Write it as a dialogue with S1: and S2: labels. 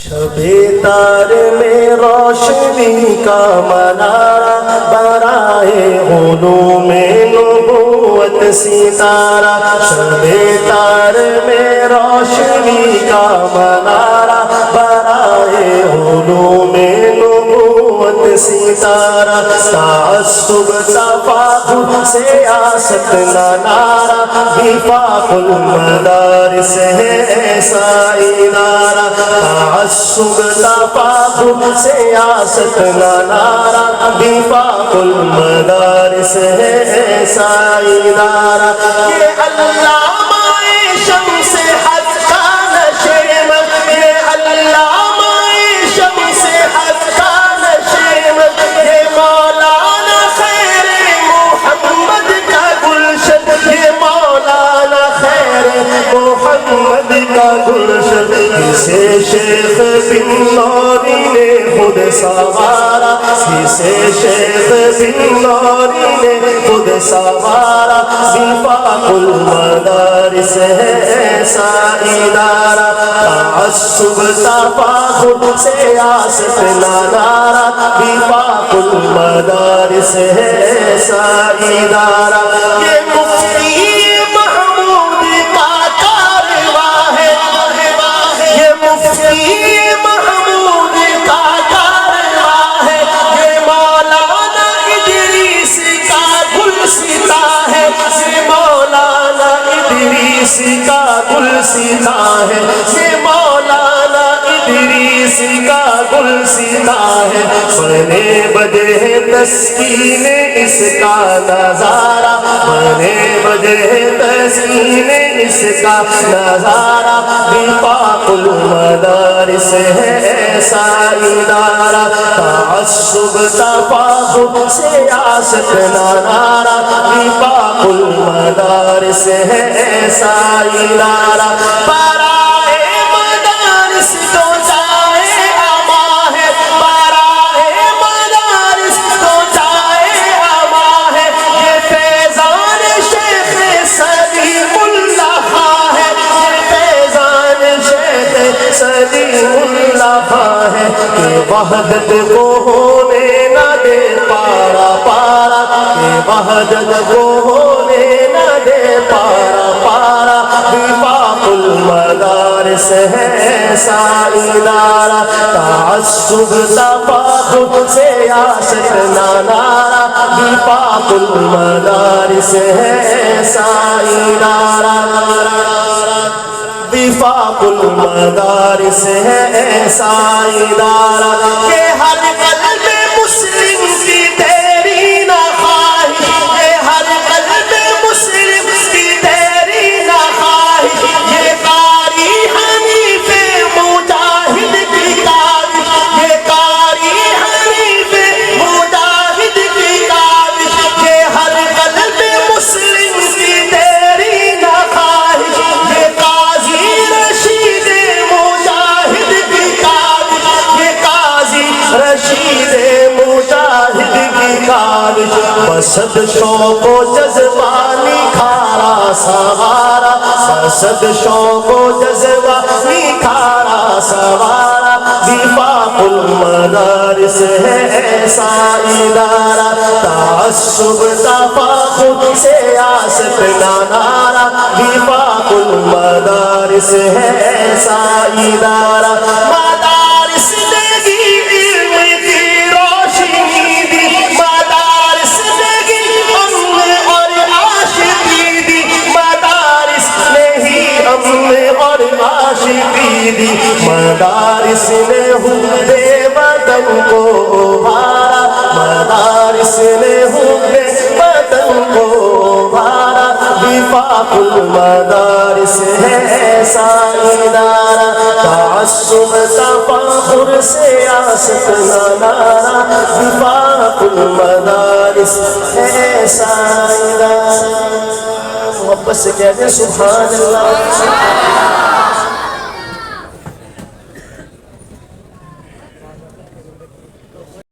S1: شبِ تار میں روشنی کا منارہ، برائے علوم نبوت ستارہ۔ شبِ تار میں روشنی کا منارہ، برائے علوم نبوت ستارہ۔ تعصب تفاخر سیاست نہ نعرہ، وفاق المدارس ہے ایسا ادارہ۔ تعصب تفاخر سیاست نہ نعرہ، وفاق المدارس ہے ایسا ادارہ۔ یہ علامہ شمس حق کا نشیم، یہ علامہ شمس حق کا نشیم، یہ مولانا خیر محمد کا گلشن، یہ مولانا خیر محمد کا گلشن۔ اسے شیخ بن نوری نے خود سنوارا، اسے شیخ بن نوری نے خود سنوارا۔ وفاق المدارس ہے ایسا ادارہ۔ تعصب تفاخر سیاست نہ نعرہ، وفاق المدارس ہے ایسا ادارہ۔ یہ مفتی کا گل سیدھا ہے، یہ مولانا ادریس کا گل سیدھا ہے۔ بنے بجے تسکین اس کا نظارہ، بنے بجے تسکین اس کا نظارہ۔ وفاق المدارس ہے ایسا ادارہ۔ تعصب تفاخر سیاست نہ نعرہ، وفاق المدارس ہے ایسا ادارہ۔ برائے مدارس تو جائے اما ہے، برائے مدارس تو جائے اما ہے۔ یہ فیضان شیخ سلیم اللہ ہے، یہ فیضان شیخ سلیم اللہ ہے۔ کہ وحدت کو ہونے نہ دے پارا پارا، کہ وحدت کو ہونے نہ دے پارا پارا۔ وفاق المدارس ہے ایسا ادارہ۔ تعصب تفاخر سیاست نہ نعرہ، وفاق المدارس ہے ایسا ادارہ۔ وفاق المدارس ہے ایسا ادارہ۔ کہ ہر قلب مسلم کی تیری نہ خواہش، یہ ہر قلب مسلم کی تیری نہ خواہش۔ یہ قاری حنیف مجاہد کی کاوش، یہ قاری حنیف مجاہد کی کاوش۔ یہ ہر قلب مسلم کی تیری نہ خواہش، یہ قاضی رشید مجاہد کی کاوش، یہ قاضی رشید مجاہد کی کاوش۔ بسد شوق و جذبہ نکھارا سوارا، بسد شوق و جذبہ نکھارا سوارا۔ وفاق المدارس ہے ایسا ادارہ۔ تعصب تفاخر سیاست نہ نعرہ، وفاق المدارس ہے ایسا ادارہ۔ مدارس نے دی علم کی روشنی دی، مدارس نے دی امن اور عاشقی دی، مدارس نے ہی امن اور عاشقی دی۔ مدارس نے حب وطن کو ابھارا، مدارس نے حب وطن کو ابھارا۔ وفاق المدارس ہے ایسا ادارہ۔ تعصب تفاخر سیاست نہ نعرہ، وفاق المدارس ہے ایسا ادارہ۔ محبت سے کہتے ہیں سبحان اللہ۔